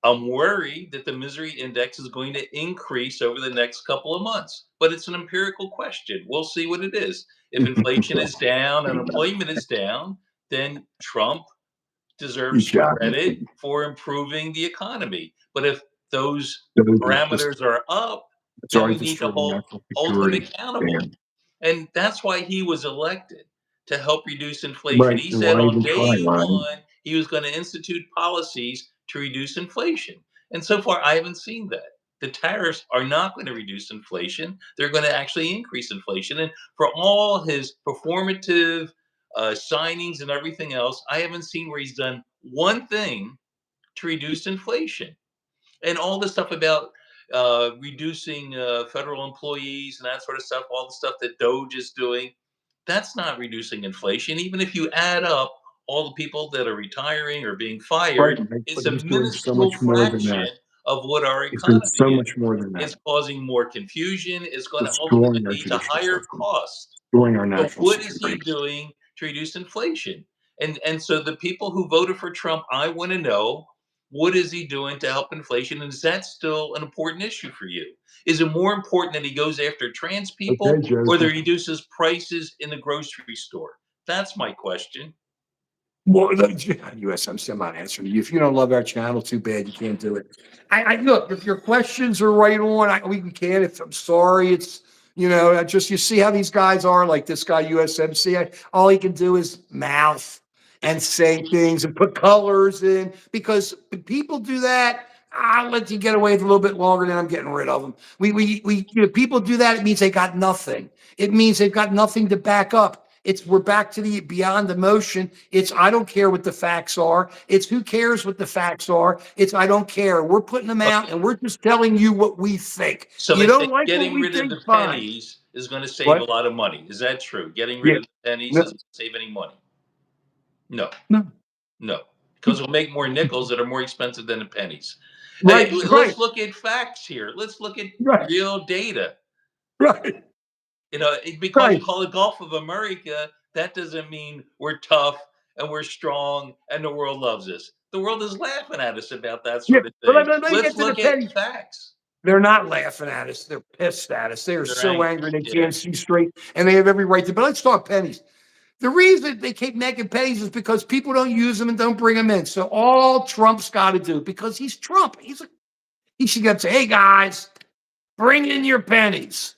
I'm worried that the misery index is going to increase over the next couple of months, but it's an empirical question. We'll see what it is. If inflation is down and employment is down, then Trump You deserves got credit it. for improving the economy. But if those Those are just parameters are up, then sorry we to need to destroy your national hold him security. accountable. Dan. And that's why he was elected, to help reduce inflation. Right. He And said why on even try, day Ryan? one he was going to institute policies to reduce inflation. And so far, I haven't seen that. The tariffs are not going to reduce inflation. They're going to actually increase inflation. And for all his performative signings and everything else, I haven't seen where he's done one thing to reduce inflation. And all the stuff about reducing federal employees and that sort of stuff, all the stuff that Doge is doing, that's not reducing inflation. Even if you add up all the people that are retiring or being Right. fired, But it's a he's doing so minuscule much more than fraction that. of what our He's doing economy so is. much more than that. It's causing more confusion. It's going to Destroying our ultimately lead to judicial higher system, costs. destroying our So national what is he security. doing to reduce inflation? And so the people who voted for Trump, I want to know, what is he doing to help inflation? And is that still an important issue for you? Is it more important that he goes after trans Okay, people Joe. or that he reduces prices in the grocery store? That's my question. Well, USMC, I'm not answering you. If you don't love our channel, too bad. You can't do it. I look, if your questions are right on, we can. If I'm sorry, it's, just you see how these guys are, like this guy, USMC. All he can do is mouth and say things and put colors in, because when people do that, I'll let you get away with a little bit longer, then I'm getting rid of them. People do that, it means they got nothing. It means they've got nothing to back up. We're back to the beyond emotion. It's I don't care what the facts are. It's who cares what the facts are. It's I don't care. We're putting them out Okay. and we're just telling you what we think. So You they don't think like what getting we rid of think, the fine. pennies is going to save a What? lot of money. Is that true? Getting rid Yeah. of the pennies No, isn't going to save any money. No. no. No, because we'll make more nickels that are more expensive than the pennies. Right, right, Let's look at facts here. Let's look at right, real data. right, Because we right. call it Gulf of America, that doesn't mean we're tough and we're strong and the world loves us. The world is laughing at us about that Yeah. sort of But thing. let me Let's get to the look at pennies. facts. They're not laughing at us. They're pissed at us. They are They're so angry. angry they Yeah. can't see straight, and they have every right to. But let's talk pennies. The reason they keep making pennies is because people don't use them and don't bring them in. So all Trump's got to do, because he's Trump, he should get to say, hey guys, bring in your pennies.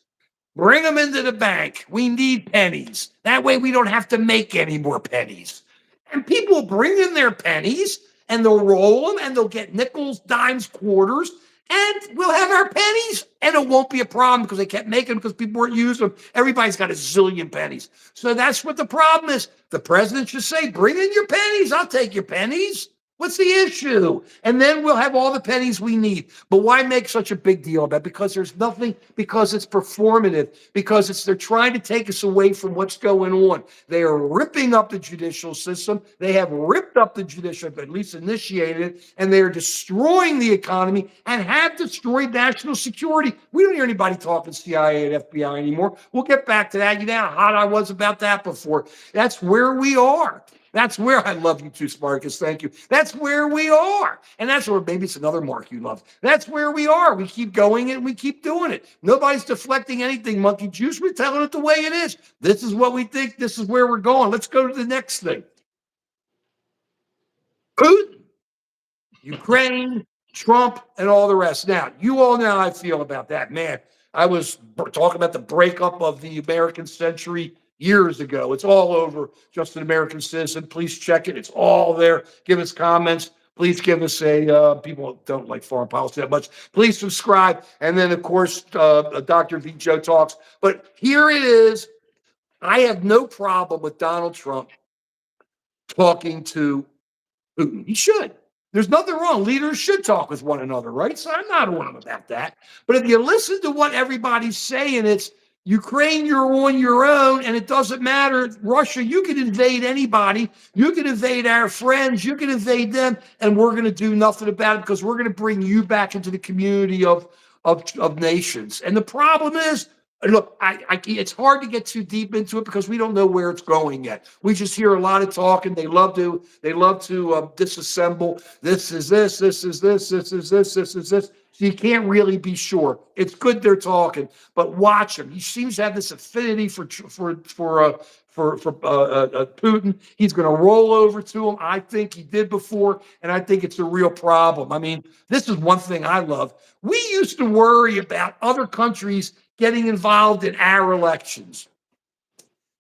Bring them into the bank. We need pennies. That way we don't have to make any more pennies. And people bring in their pennies and they'll roll them and they'll get nickels, dimes, quarters, and we'll have our pennies and it won't be a problem because they kept making them because people weren't using them. Everybody's got a zillion pennies. So that's what the problem is. The president should say, bring in your pennies. I'll take your pennies. What's the issue? And then we'll have all the pennies we need. But why make such a big deal about it? Because there's nothing, because it's performative, because they're trying to take us away from what's going on. They are ripping up the judicial system. They have ripped up the judicial, at least initiated it, and they are destroying the economy and have destroyed national security. We don't hear anybody talking CIA and FBI anymore. We'll get back to that. You know how hot I was about that before. That's where we are. That's where I love you too, Sparkus. Thank you. That's where we are. And that's where maybe it's another mark you love. That's where we are. We keep going and we keep doing it. Nobody's deflecting anything, Monkey Juice. We're telling it the way it is. This is what we think. This is where we're going. Let's go to the next thing. Putin, Ukraine, Trump, and all the rest. Now, you all know how I feel about that. Man, I was talking about the breakup of the American century years ago. It's all over. Just an American Citizen. Please check it. It's all there. Give us comments. Please give us people don't like foreign policy that much. Please subscribe. And then, of course, Dr. V. Joe Talks. But here it is. I have no problem with Donald Trump talking to Putin. He should. There's nothing wrong. Leaders should talk with one another, right? So I'm not on about that. But if you listen to what everybody's saying, it's Ukraine, you're on your own, and it doesn't matter. Russia, you can invade anybody. You can invade our friends. You can invade them, and we're going to do nothing about it because we're going to bring you back into the community of nations. And the problem is, look, it's hard to get too deep into it because we don't know where it's going yet. We just hear a lot of talk, and they love to disassemble. This is this. This is this. This is this. This is this. So you can't really be sure. It's good they're talking, but watch him. He seems to have this affinity for Putin. He's going to roll over to him. I think he did before, and I think it's a real problem. I mean, this is one thing I love. We used to worry about other countries getting involved in our elections.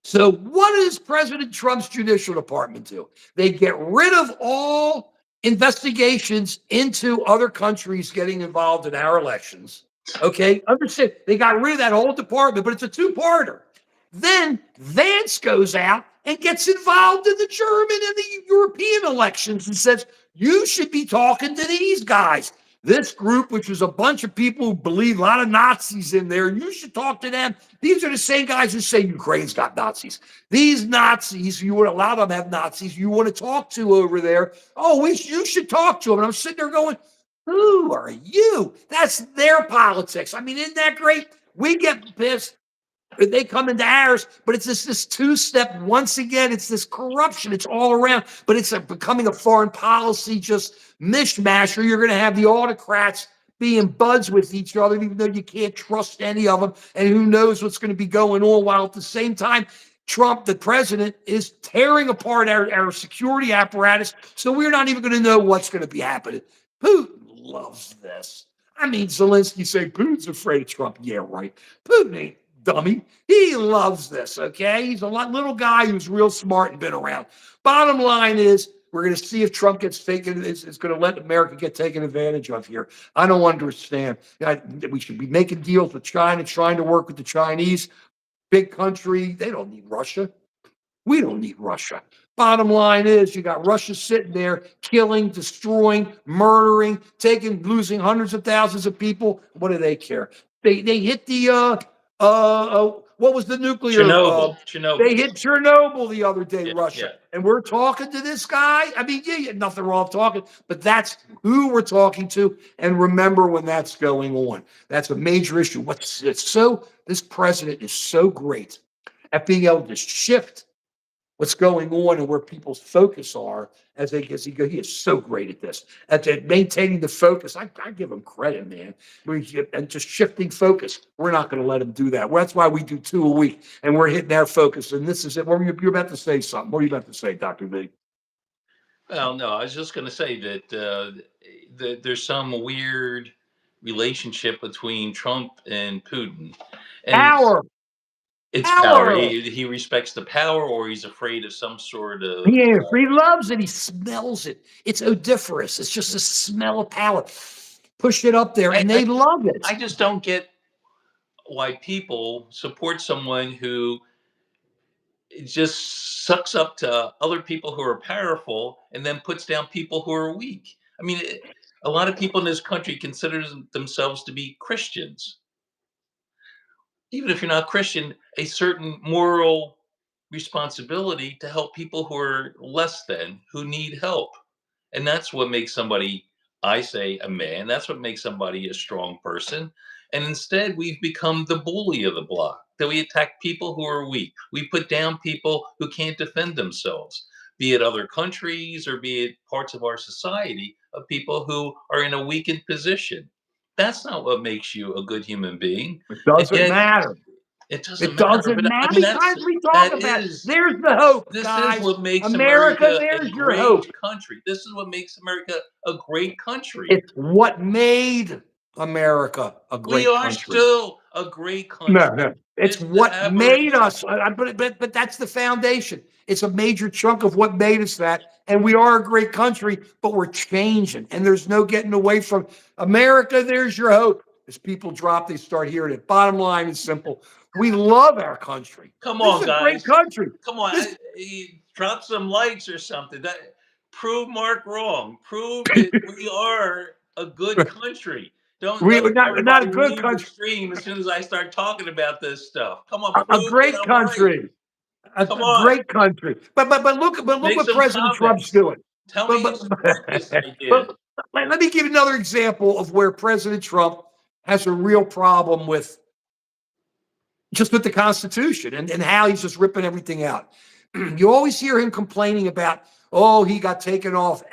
So what does President Trump's judicial department do? They get rid of all investigations into other countries getting involved in our elections. Okay, understand? They got rid of that whole department, but it's a two-parter. Then Vance goes out and gets involved in the German and the European elections and says, you should be talking to these guys. This group, which is a bunch of people who believe a lot of Nazis in there, you should talk to them. These are the same guys who say Ukraine's got Nazis. These Nazis, you would allow them to have Nazis you want to talk to over there. Oh, you should talk to them. And I'm sitting there going, who are you? That's their politics. I mean, isn't that great? We get pissed. They come into ours, but it's this two-step. Once again, it's this corruption. It's all around, but it's becoming a foreign policy just mishmash. Or you're going to have the autocrats being buds with each other, even though you can't trust any of them. And who knows what's going to be going on? While at the same time, Trump, the president, is tearing apart our security apparatus. So we're not even going to know what's going to be happening. Putin loves this. I mean, Zelensky saying Putin's afraid of Trump. Yeah, right. Putin ain't dummy. He loves this, okay? He's a little guy who's real smart and been around. Bottom line is, we're going to see if Trump gets taken, is going to let America get taken advantage of here. I don't understand. We should be making deals with China, trying to work with the Chinese. Big country. They don't need Russia. We don't need Russia. Bottom line is, you got Russia sitting there killing, destroying, murdering, losing hundreds of thousands of people. What do they care? They hit the what was the nuclear? They hit Chernobyl the other day, Yeah, Russia, yeah. and we're talking to this guy. I mean, yeah, nothing wrong with talking, but that's who we're talking to. And remember when that's going on. That's a major issue. This president is so great at being able to shift what's going on and where people's focus are as he go. He is so great at this, at maintaining the focus. I give him credit, man. And just shifting focus. We're not going to let him do that. Well, that's why we do 2 a week, and we're hitting our focus. And this is it. You're about to say something. What are you about to say, Dr. V? Well, no, I was just going to say that there's some weird relationship between Trump and Putin. And it's power. Power. He respects the power, or he's afraid of some sort of. He loves it. He smells it. It's odoriferous. It's just a smell of power. Push it up there, I, and I they love it. I just don't get why people support someone who just sucks up to other people who are powerful and then puts down people who are weak. I mean, a lot of people in this country consider themselves to be Christians. Even if you're not Christian, a certain moral responsibility to help people who are less than, who need help. And that's what makes somebody, I say, a man. That's what makes somebody a strong person. And instead, we've become the bully of the block, that we attack people who are weak. We put down people who can't defend themselves, be it other countries or be it parts of our society of people who are in a weakened position. That's not what makes you a good human being. It And doesn't yet, matter. it doesn't It matter. doesn't But matter. I How mean, many times we talk that about it? is There's the hope, this is guys. what makes America, America a there's your great hope. country. This is what makes America a great country. It's what made America a We great are country. still a great No, country. no. It's It's the what made aberration. us. But that's the foundation. It's a major chunk of what made us that. And we are a great country, but we're changing. And there's no getting away from America. There's your hope. As people drop, they start hearing it. Bottom line is simple. We love our country. Come This is on, a great guys. country. Come on. This Drop some likes or something. Prove Mark wrong. Prove that we are a good country. Don't we're let not a everybody good leave the country. stream as soon as I start talking about this stuff. Come on, A prove that great I'm right. country. Come A on. great country. But look Make what some President Trump's comments. doing. Tell But me you but support this idea. but let me give you another example of where President Trump has a real problem with just with the Constitution and how he's just ripping everything out. You always hear him complaining about, oh, he got taken off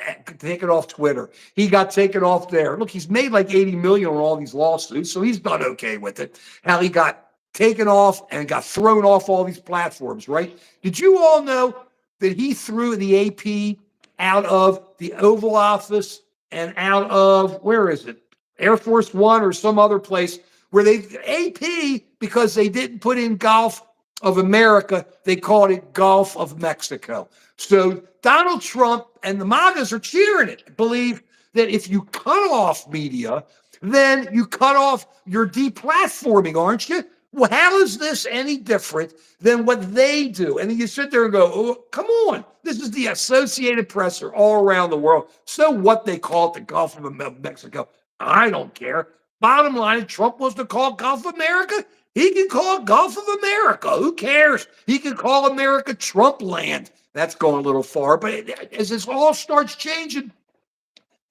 Twitter. He got taken off there. Look, he's made like 80 million on all these lawsuits, so he's done okay with it. How he got taken off and got thrown off all these platforms, right? Did you all know that he threw the AP out of the Oval Office and out of, where is it? Air Force One or some other place where they AP, because they didn't put in Gulf of America, they called it Gulf of Mexico. So Donald Trump and the MAGAs are cheering it, believe that if you cut off media, then you cut off your deplatforming, aren't you? Well, how is this any different than what they do? And then you sit there and go, oh, come on. This is the Associated Press all around the world. So what they call it the Gulf of Mexico. I don't care. Bottom line, if Trump wants to call Gulf America, he can call it Gulf of America. Who cares? He can call America Trump land. That's going a little far. But as this all starts changing,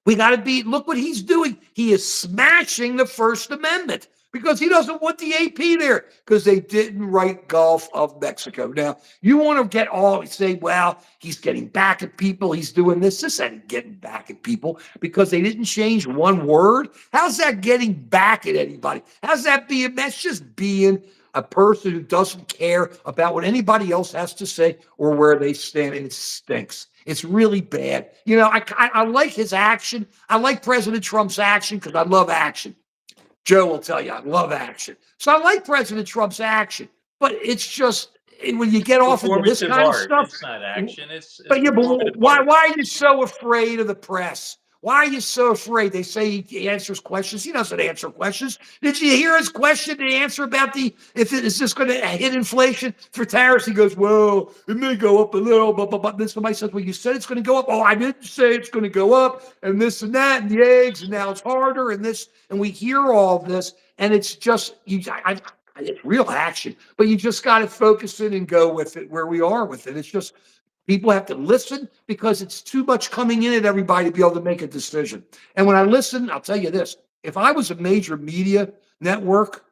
we got to look what he's doing. He is smashing the First Amendment because he doesn't want the AP there because they didn't write Gulf of Mexico. Now, you want to say, well, he's getting back at people. He's doing this. This ain't getting back at people because they didn't change one word. How's that getting back at anybody? How's that being? That's just being a person who doesn't care about what anybody else has to say or where they stand, and it stinks. It's really bad. I like his action. I like President Trump's action because I love action. Joe will tell you I love action. So I like President Trump's action, but it's just when you get off into this Performative kind of art. stuff. It's not action. It's But yeah, but performative why art. why are you so afraid of the press? Why are you so afraid? They say he answers questions. He doesn't answer questions. Did you hear his question? The answer about is this going to hit inflation for tariffs? He goes, well, it may go up a little, but then somebody says, well, you said it's going to go up. Oh, I didn't say it's going to go up, and this and that, and the eggs, and now it's harder, and this, and we hear all this, and it's just it's real action, but you just got to focus in and go with it where we are with it. It's just people have to listen because it's too much coming in at everybody to be able to make a decision. And when I listen, I'll tell you this, if I was a major media network,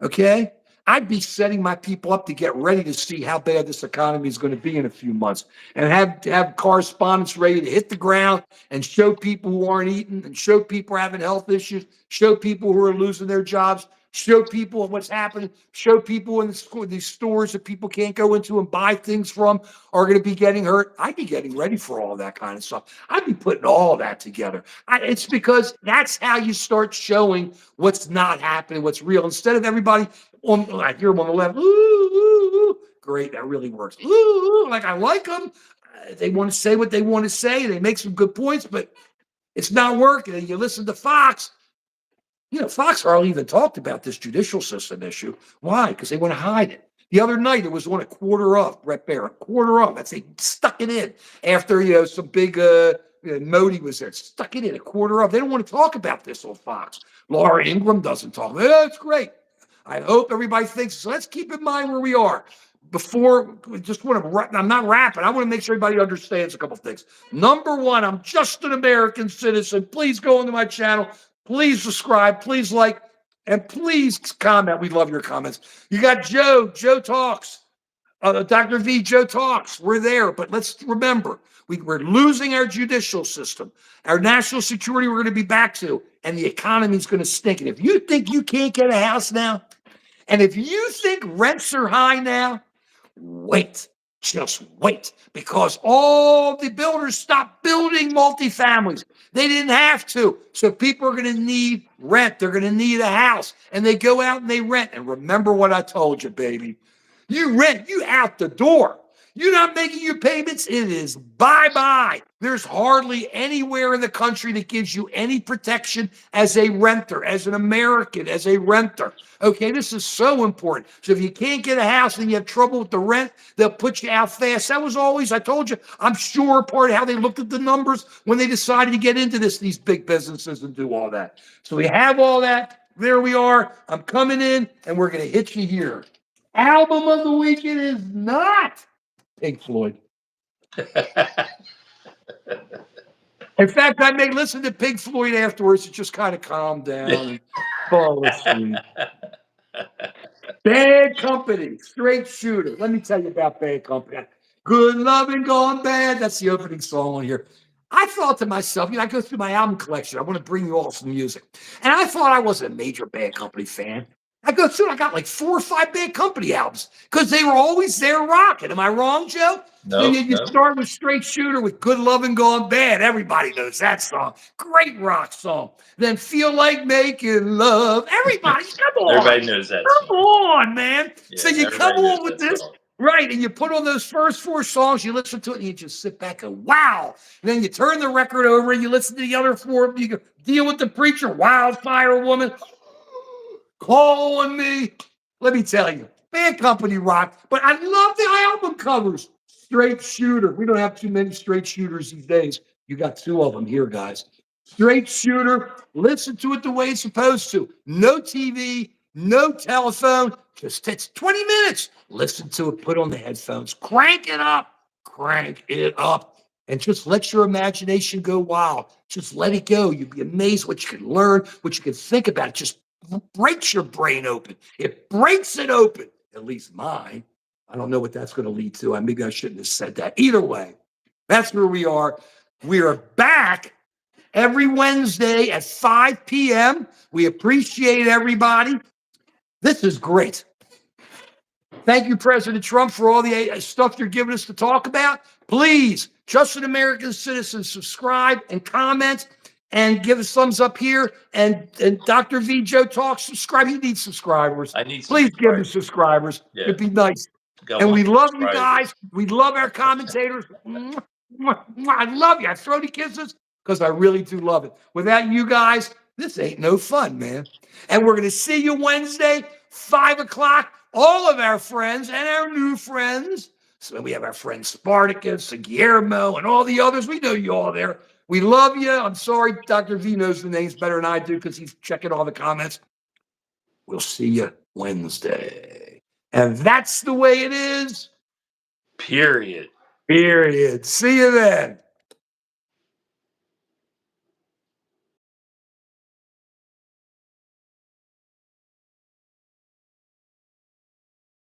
okay, I'd be setting my people up to get ready to see how bad this economy is going to be in a few months and have correspondents ready to hit the ground and show people who aren't eating and show people having health issues, show people who are losing their jobs, show people what's happening, show people in these stores that people can't go into and buy things from are going to be getting hurt. I'd be getting ready for all that kind of stuff. I'd be putting all that together. It's because that's how you start showing what's not happening, what's real. Instead of everybody I hear them on the left. Ooh, ooh, ooh. Great, that really works. Ooh, ooh, like I like them. They want to say what they want to say. They make some good points, but it's not working. And you listen to Fox. Fox hardly even talked about this judicial system issue. Why? Because they want to hide it. The other night, it was on a quarter of Brett Barrett, quarter of. That's they stuck it in after some big Modi was there. Stuck it in a quarter of. They don't want to talk about this on Fox. Laura Ingraham doesn't talk. That's great. I hope everybody thinks so. Let's keep in mind where we are. Before we just want to, I'm not rapping. I want to make sure everybody understands a couple of things. Number one, I'm just an American citizen. Please go into my channel. Please subscribe. Please like. And please comment. We love your comments. You got Joe. Joe Talks. Dr. V. Joe Talks. We're there. But let's remember, we're losing our judicial system. Our national security we're going to be back to. And the economy is going to stink. And if you think you can't get a house now, and if you think rents are high now, wait. Just wait, because all the builders stopped building multifamilies. They didn't have to. So people are going to need rent. They're going to need a house. And they go out and they rent. And remember what I told you, baby. You rent, you out the door. You're not making your payments. It is bye-bye. There's hardly anywhere in the country that gives you any protection as a renter, as an American, as a renter. Okay, this is so important. So if you can't get a house and you have trouble with the rent, they'll put you out fast. That was always, I told you, I'm sure part of how they looked at the numbers when they decided to get into this, these big businesses and do all that. So we have all that. There we are. I'm coming in and we're going to hit you here. Album of the week, it is not Pink Floyd. In fact, I may listen to Pink Floyd afterwards to just kind of calm down and fall asleep. Bad Company, Straight Shooter. Let me tell you about Bad Company. Good Lovin' Gone Bad. That's the opening song on here. I thought to myself, I go through my album collection. I want to bring you all some music. And I thought I wasn't a major Bad Company fan. I go through, I got like 4 or 5 Bad Company albums because they were always there rocking. Am I wrong, Joe? No, Then you start with Straight Shooter with Good Lovin' Gone Bad. Everybody knows that song. Great rock song. Then Feel Like Making Love. Everybody, come on. Everybody knows that Come song. on, man. Yeah, So you come on with this. Song. Right, and you put on those first 4 songs, you listen to it, and you just sit back and wow. And then you turn the record over and you listen to the other 4. You go, Deal with the Preacher, Wildfire Woman, Call on Me. Let me tell you, Bad Company rock, but I love the album covers. Straight Shooter. We don't have too many straight shooters these days. You got 2 of them here, guys. Straight Shooter. Listen to it the way it's supposed to. No TV, no telephone. Just takes 20 minutes. Listen to it. Put on the headphones. Crank it up. Crank it up. And just let your imagination go wild. Just let it go. You'd be amazed what you can learn, what you can think about. It just breaks your brain open. It breaks it open. At least mine. I don't know what that's going to lead to. Maybe I shouldn't have said that. Either way, that's where we are. We are back every Wednesday at 5 p.m. We appreciate everybody. This is great. Thank you, President Trump, for all the stuff you're giving us to talk about. Please, just an American citizen, subscribe and comment and give us thumbs up here. And Dr. V. Joe Talks, subscribe. He needs subscribers. I need Please give him subscribers. Yeah. It'd be nice. And we love you guys. We love our commentators. I love you. I throw the kisses because I really do love it. Without you guys, this ain't no fun, man. And we're going to see you Wednesday, 5 o'clock. All of our friends and our new friends. So we have our friend Spartacus and Guillermo and all the others. We know you all there. We love you. I'm sorry, Dr. V knows the names better than I do because he's checking all the comments. We'll see you Wednesday. And that's the way it is. Period. See you then.